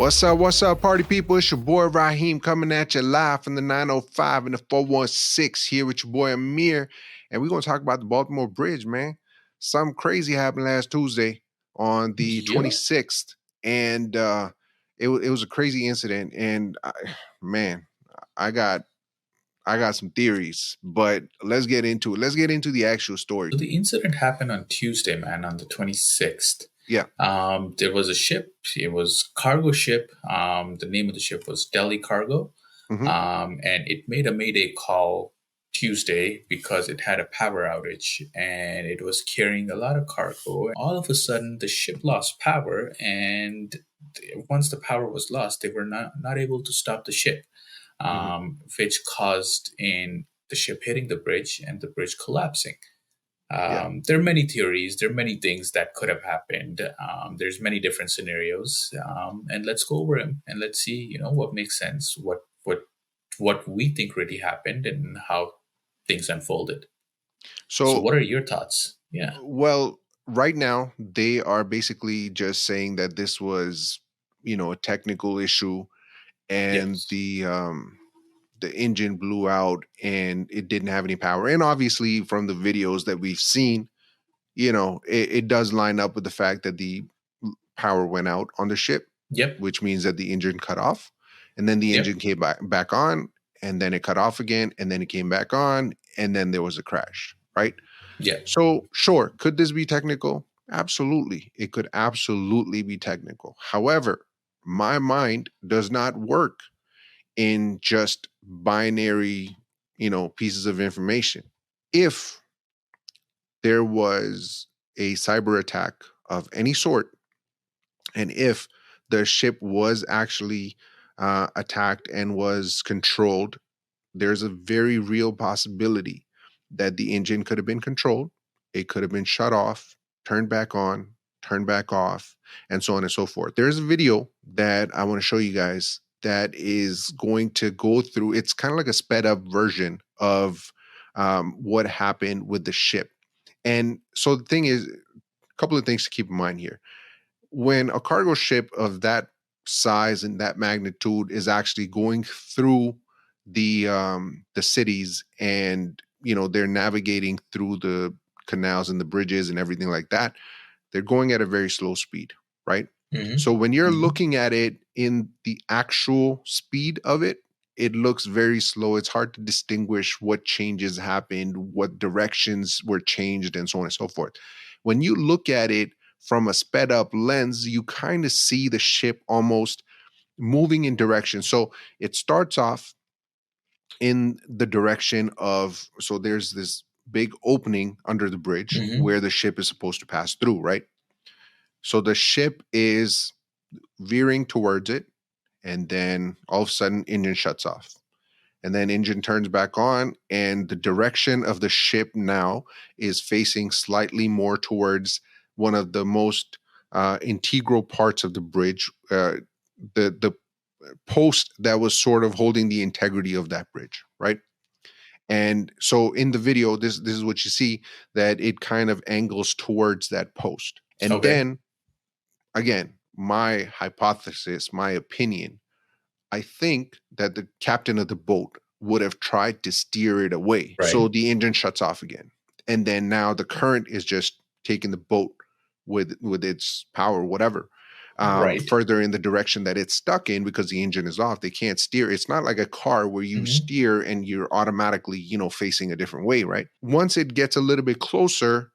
What's up, party people? It's your boy Raheem coming at you live from the 905 and the 416 here with your boy Amir. And we're going to talk about the Baltimore Bridge, man. Something crazy happened last Tuesday on the 26th. And it was a crazy incident. And I got some theories, but let's get into it. Let's get into the actual story. So the incident happened on Tuesday, man, on the 26th. Yeah. There was a ship. It was cargo ship. The name of the ship was Delhi Cargo. Mhm. And it made a mayday call Tuesday because it had a power outage and it was carrying a lot of cargo. All of a sudden, the ship lost power, and once the power was lost, they were not able to stop the ship, which caused in the ship hitting the bridge and the bridge collapsing. There are many theories. There are many things that could have happened. There's many different scenarios, and let's go over them and let's see, what makes sense, what we think really happened, and how things unfolded. So, what are your thoughts? Yeah. Well, right now they are basically just saying that this was, a technical issue, and Yes. the engine blew out and it didn't have any power. And obviously, from the videos that we've seen, it does line up with the fact that the power went out on the ship. Yep. Which means that the engine cut off, and then the Yep. engine came back on, and then it cut off again, and then it came back on, and then there was a crash, right? Yeah. So, sure, could this be technical? Absolutely. It could absolutely be technical. However, my mind does not work in just binary, pieces of information. If there was a cyber attack of any sort, and if the ship was actually attacked and was controlled, there's a very real possibility that the engine could have been controlled, it could have been shut off, turned back on, turned back off, and so on and so forth. There's a video that I want to show you guys that is going to go through, it's kind of like a sped up version of what happened with the ship. And so the thing is, a couple of things to keep in mind here. When a cargo ship of that size and that magnitude is actually going through the cities, and they're navigating through the canals and the bridges and everything like that, they're going at a very slow speed, right? So when you're looking at it in the actual speed of it, it looks very slow. It's hard to distinguish what changes happened, what directions were changed, and so on and so forth. When you look at it from a sped up lens, you kind of see the ship almost moving in direction. So it starts off in the direction of, so there's this big opening under the bridge where the ship is supposed to pass through, right? So the ship is veering towards it, and then all of a sudden engine shuts off, and then engine turns back on, and the direction of the ship now is facing slightly more towards one of the most integral parts of the bridge, the post that was sort of holding the integrity of that bridge, right? And so in the video, this is what you see, that it kind of angles towards that post. And then, again, my hypothesis, my opinion, I think that the captain of the boat would have tried to steer it away. Right. So the engine shuts off again. And then now the current is just taking the boat with its power, whatever, further in the direction that it's stuck in, because the engine is off. They can't steer. It's not like a car where you steer and you're automatically, facing a different way, right? Once it gets a little bit closer,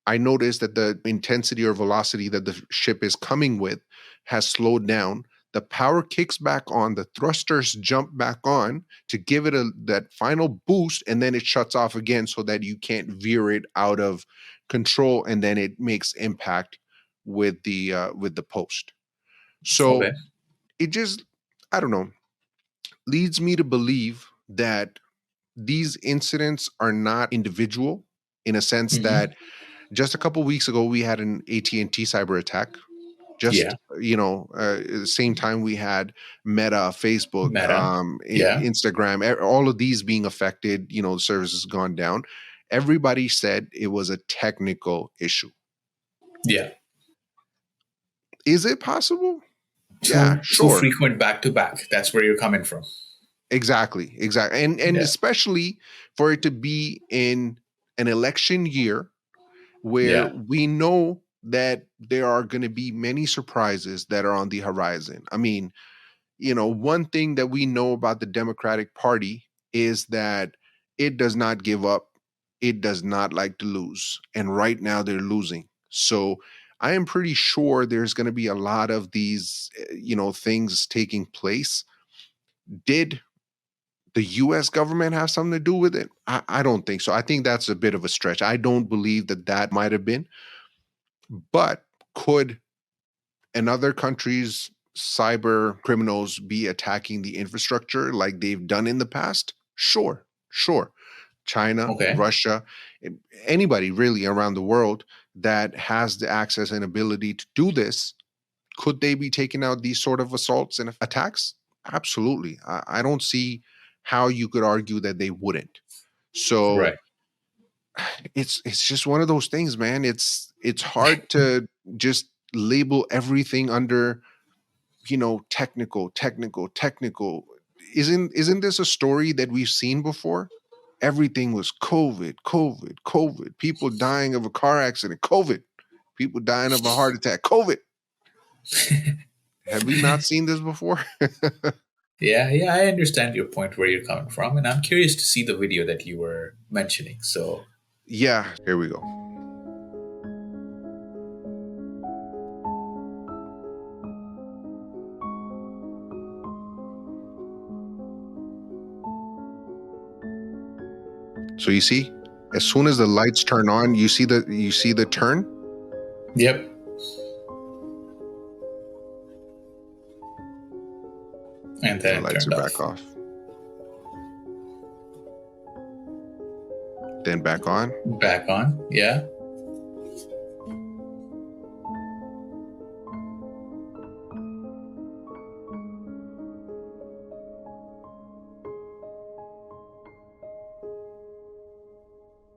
I noticed that the intensity or velocity that the ship is coming with has slowed down. The power kicks back on, the thrusters jump back on to give it that final boost, and then it shuts off again so that you can't veer it out of control, and then it makes impact with the post. So it just, I don't know, leads me to believe that these incidents are not individual, in a sense that just a couple weeks ago we had an AT&T cyber attack. Just the same time we had Meta, Facebook, Instagram, all of these being affected. The service has gone down. Everybody said it was a technical issue. Yeah. Is it possible? Yeah, too sure. frequent back to back. That's where you're coming from. Exactly, exactly. And Yeah. especially for it to be in an election year where Yeah. we know that there are going to be many surprises that are on the horizon. I mean, one thing that we know about the Democratic Party is that it does not give up. It does not like to lose. And right now they're losing. So I am pretty sure there's going to be a lot of these, things taking place. Did the US government have something to do with it? I don't think so. I think that's a bit of a stretch. I don't believe that that might have been. But could another country's cyber criminals be attacking the infrastructure like they've done in the past? Sure, sure. China, Okay. Russia, anybody really around the world that has the access and ability to do this, could they be taking out these sort of assaults and attacks? Absolutely. I don't see how you could argue that they wouldn't. So Right. it's just one of those things, man. It's hard to just label everything under technical. Isn't this a story that we've seen before? Everything was COVID, people dying of a car accident, COVID, people dying of a heart attack, COVID. Have we not seen this before? Yeah, yeah, I understand your point where you're coming from, and I'm curious to see the video that you were mentioning. So, Yeah, here we go. So you see, as soon as the lights turn on, you see the turn. yep, and The then it lights are turned back off. off, then back on. Back on. Yeah.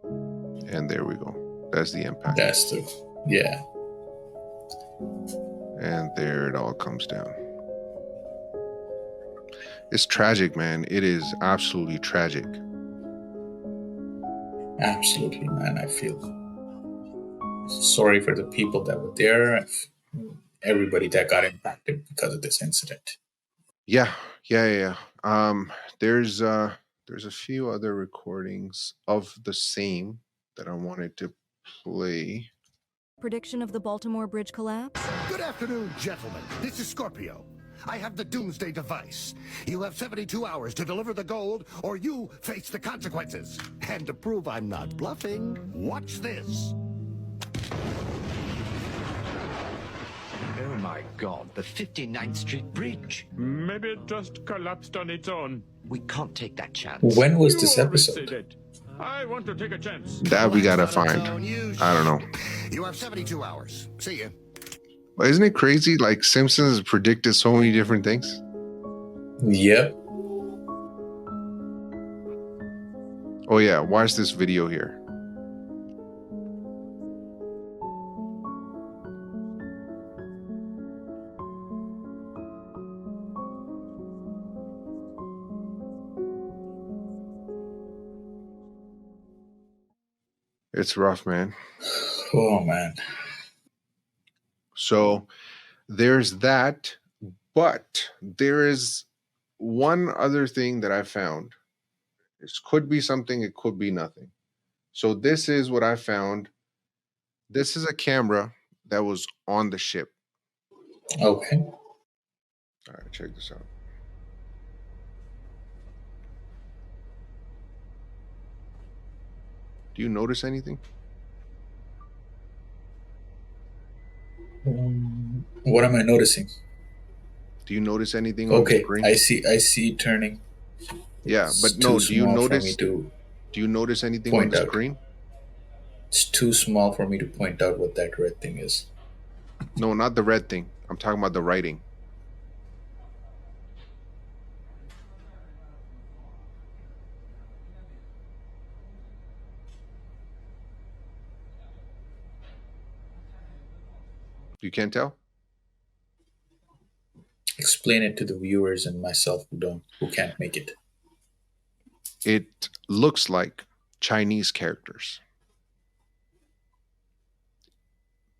And there we go. That's the impact. That's the. Yeah. And there it all comes down. It's tragic, man. It is absolutely tragic. Absolutely, man. I feel sorry for the people that were there, everybody that got impacted because of this incident. Yeah, yeah. Um, there's a few other recordings of the same that I wanted to play. Prediction of the Baltimore Bridge Collapse? Good afternoon, gentlemen. This is Scorpio. I have the doomsday device. You have 72 hours to deliver the gold, or you face the consequences. And to prove I'm not bluffing, watch this. Oh my God, the 59th Street Bridge. Maybe it just collapsed on its own. We can't take that chance. When was You this always say episode? that. I want to take a chance. That we gotta Collapse on its find. own, you I don't know. You have 72 hours. See ya. But isn't it crazy? Like Simpsons has predicted so many different things. Yep. Oh yeah, watch this video here. It's rough, man. Oh man. So there's that, but there is one other thing that I found. This could be something, it could be nothing. So this is what I found. This is a camera that was on the ship. Okay. All right, check this out. Do you notice anything? What am I noticing? Do you notice anything on the Okay, screen? I see. I see it turning. Yeah, It's but no, too small for me to do you notice anything on point the out. screen? It's too small for me to point out what that red thing is. No, not the red thing. I'm talking about the writing. You can't tell? explain it to the viewers and myself who can't make it. It looks like Chinese characters.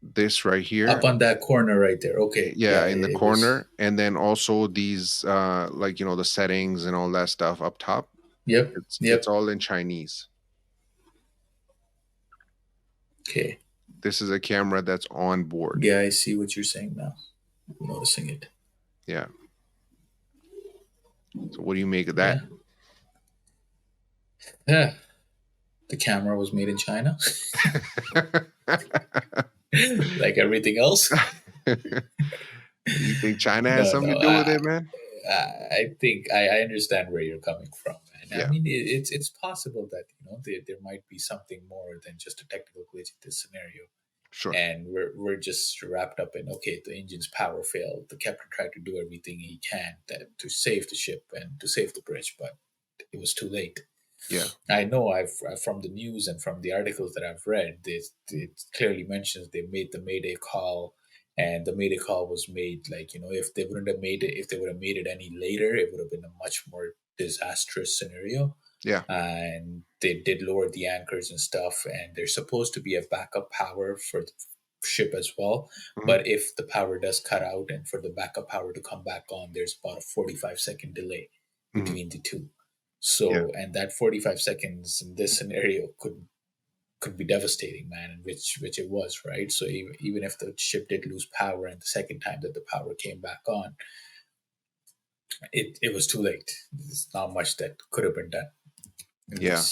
This right here, Up on that corner right there. Okay. yeah, in the It was. corner, and then also these like the settings and all that stuff up top. Yep. It's all in Chinese. Okay. This is a camera that's on board. Yeah, I see what you're saying now. I'm noticing it. Yeah. So what do you make of that? Yeah. The camera was made in China, like everything else. You think China has something to do with it, man? I think I understand where you're coming from, man. Yeah. I mean, it's possible that there might be something more than just a technical glitch in this scenario. Sure. And we're just wrapped up in, okay, the engine's power failed. The captain tried to do everything he can to save the ship and to save the bridge, but it was too late. Yeah. I know I've from the news and from the articles that I've read, it clearly mentions they made the Mayday call, and the Mayday call was made if they would have made it any later, it would have been a much more disastrous scenario. Yeah. And they did lower the anchors and stuff, and there's supposed to be a backup power for the ship as well. Mhm. But if the power does cut out and for the backup power to come back on, there's about a 45-second delay Mhm. between the two. So, Yeah. and that 45 seconds in this scenario could be devastating, man, and which it was, right? So even if the ship did lose power and the second time that the power came back on, it was too late. There's not much that could have been done. Yeah.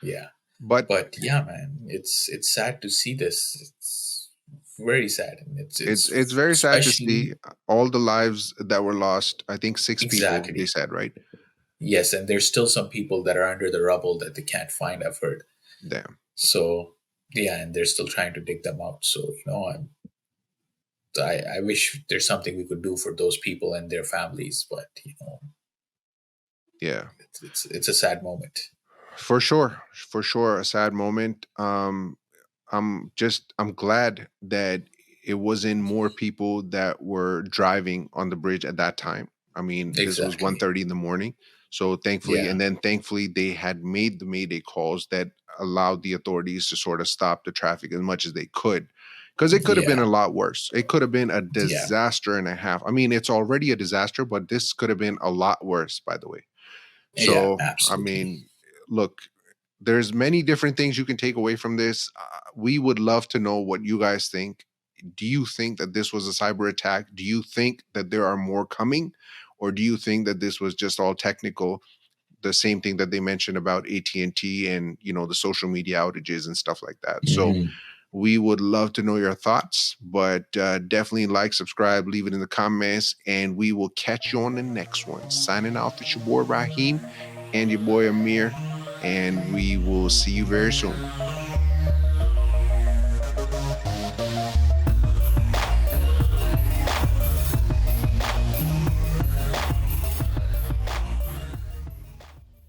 Yeah. But Yeah, man, it's sad to see this. It's very sad, and it's very sad to see all the lives that were lost. I think 6 Exactly. people, they said, right? Yes, and there's still some people that are under the rubble that they can't find, I've heard. Damn. So yeah, and they're still trying to dig them out. So I wish there's something we could do for those people and their families, but Yeah. it's a sad moment. For sure, a sad moment. I'm glad that it wasn't more people that were driving on the bridge at that time. I mean, this was Exactly. 1:30 in the morning. So thankfully, Yeah. and then thankfully they had made the Mayday calls that allowed the authorities to sort of stop the traffic as much as they could. Because it could have been Yeah. a lot worse. It could have been a disaster and a half. I mean, it's already a disaster, but this could have been a lot worse, by the way. So, Yeah, absolutely. I mean, look, there's many different things you can take away from this. We would love to know what you guys think. Do you think that this was a cyber attack? Do you think that there are more coming? Or do you think that this was just all technical? The same thing that they mentioned about AT&T and, the social media outages and stuff like that. So Mhm. we would love to know your thoughts, but definitely like, subscribe, leave it in the comments, and we will catch you on the next one. Signing off, it's your boy Raheem and your boy Amir, and we will see you very soon.